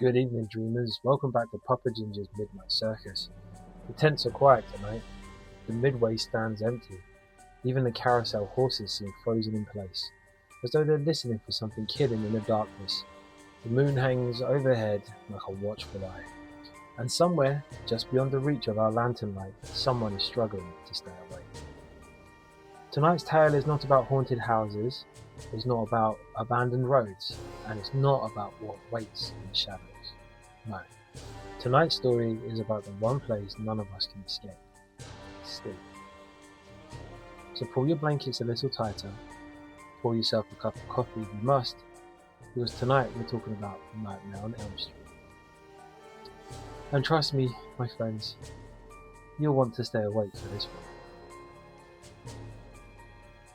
Good evening, dreamers. Welcome back to Papa Ginger's Midnight Circus. The tents are quiet tonight. The midway stands empty. Even the carousel horses seem frozen in place, as though they're listening for something hidden in the darkness. The moon hangs overhead like a watchful eye. And somewhere, just beyond the reach of our lantern light, someone is struggling to stay awake. Tonight's tale is not about haunted houses, it's not about abandoned roads, and it's not about what waits in the shadows. No. Tonight's story is about the one place none of us can escape. Sleep. So pull your blankets a little tighter, pour yourself a cup of coffee if you must, because tonight we're talking about Nightmare on Elm Street. And trust me, my friends, you'll want to stay awake for this one.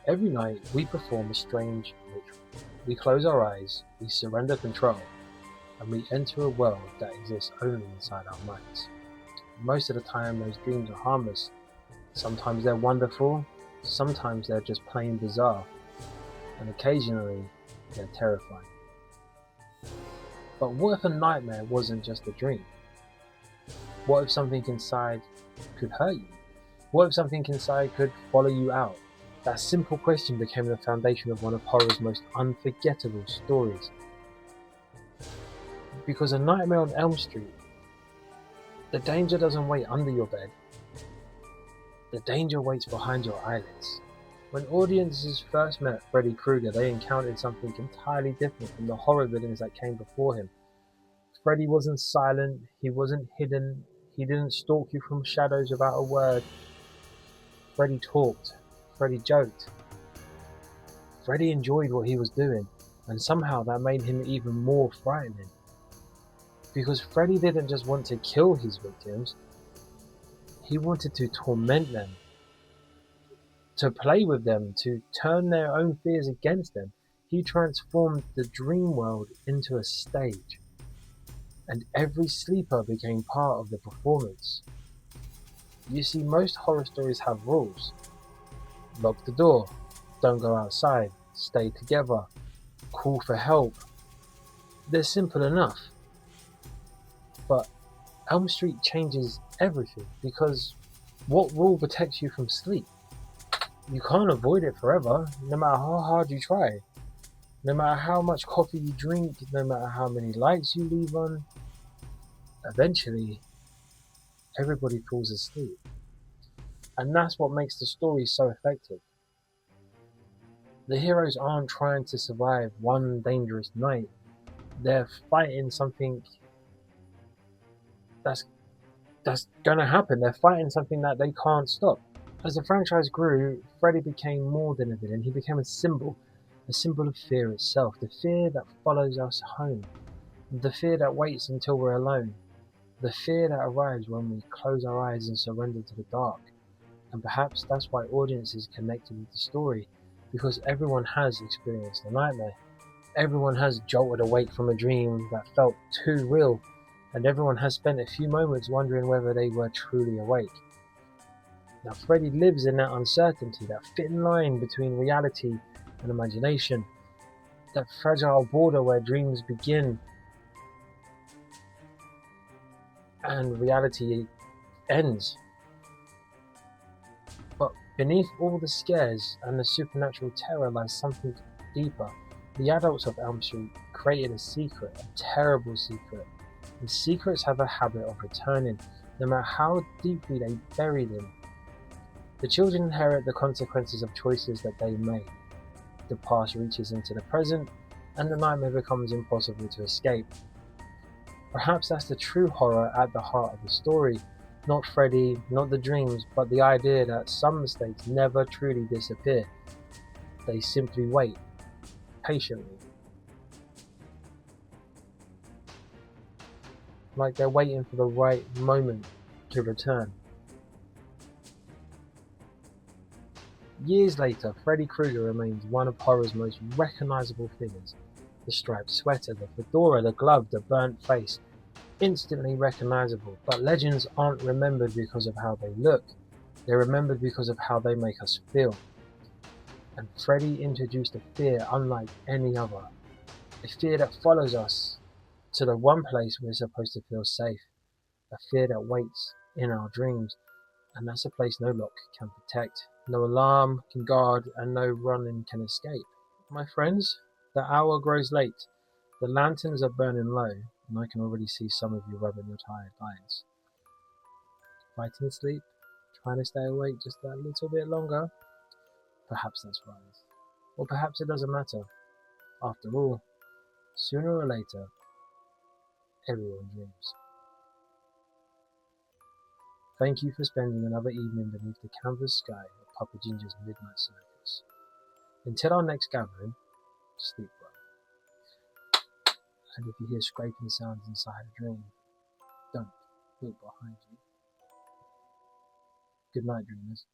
Every night we perform a strange ritual. We close our eyes, we surrender control, and we enter a world that exists only inside our minds. Most of the time those dreams are harmless. Sometimes they're wonderful, sometimes they're just plain bizarre, and occasionally they're terrifying. But what if a nightmare wasn't just a dream? What if something inside could hurt you? What if something inside could follow you out? That simple question became the foundation of one of horror's most unforgettable stories. Because A Nightmare on Elm Street, the danger doesn't wait under your bed. The danger waits behind your eyelids. When audiences first met Freddy Krueger, they encountered something entirely different from the horror villains that came before him. Freddy wasn't silent, he wasn't hidden, he didn't stalk you from shadows without a word. Freddy talked, Freddy joked. Freddy enjoyed what he was doing, and somehow that made him even more frightening. Because Freddy didn't just want to kill his victims, he wanted to torment them, to play with them, to turn their own fears against them. He transformed the dream world into a stage, and every sleeper became part of the performance. You see, most horror stories have rules. Lock the door, don't go outside, stay together, call for help. They're simple enough. But Elm Street changes everything, because what rule protects you from sleep? You can't avoid it forever, no matter how hard you try. No matter how much coffee you drink, no matter how many lights you leave on, eventually everybody falls asleep. And that's what makes the story so effective. The heroes aren't trying to survive one dangerous night. They're fighting something that's gonna happen. They're fighting something that they can't stop. As the franchise grew, Freddy became more than a villain. He became a symbol of fear itself. The fear that follows us home. The fear that waits until we're alone. The fear that arrives when we close our eyes and surrender to the dark. And perhaps that's why audiences connected with the story, because everyone has experienced a nightmare. Everyone has jolted awake from a dream that felt too real, and everyone has spent a few moments wondering whether they were truly awake. Now Freddy lives in that uncertainty, that thin line between reality and imagination, that fragile border where dreams begin and reality ends. But beneath all the scares and the supernatural terror lies something deeper. The adults of Elm Street created a secret, a terrible secret. And secrets have a habit of returning, no matter how deeply they bury them. The children inherit the consequences of choices that they made. The past reaches into the present, and the nightmare becomes impossible to escape. Perhaps that's the true horror at the heart of the story. Not Freddy, not the dreams, but the idea that some mistakes never truly disappear. They simply wait, patiently. Like they're waiting for the right moment to return. Years later, Freddy Krueger remains one of horror's most recognizable figures. The striped sweater, the fedora, the glove, the burnt face. Instantly recognizable, but legends aren't remembered because of how they look. They're remembered because of how they make us feel. And Freddy introduced a fear unlike any other. A fear that follows us to the one place we're supposed to feel safe, a fear that waits in our dreams, and that's a place no lock can protect, no alarm can guard, and no running can escape. My friends, the hour grows late, the lanterns are burning low, and I can already see some of you rubbing your tired eyes. Fighting sleep, trying to stay awake just that little bit longer? Perhaps that's wise. Or perhaps it doesn't matter. After all, sooner or later, everyone dreams. Thank you for spending another evening beneath the canvas sky of Papa Ginger's Midnight Circus. Until our next gathering, sleep well. And if you hear scraping sounds inside a dream, don't look behind you. Good night, dreamers.